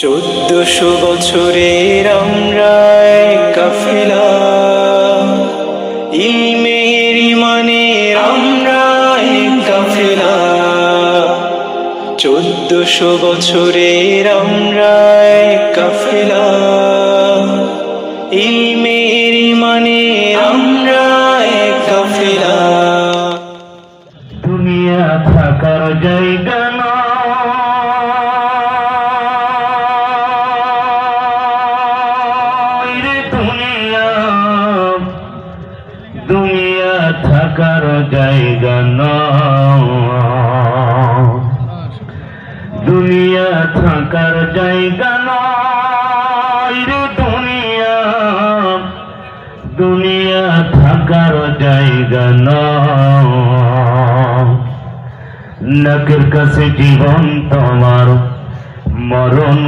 1400 বছরের আমরা এক কাফেলা, ইলমের ইমানের আমরা এক কাফেলা। 1400 বছরের আমরা এক কাফেলা, ইলমের ইমানের আমরা এক কাফেলা। দুনিয়া থাকার জায়গা না, দুনিয়া থাকার জায়গা না, দুনিয়া থাকার জায়গা নয় রে দুনিয়া, দুনিয়া থাকার জায়গা নয়। নাকের কাছে জীবন তোমার, মরণ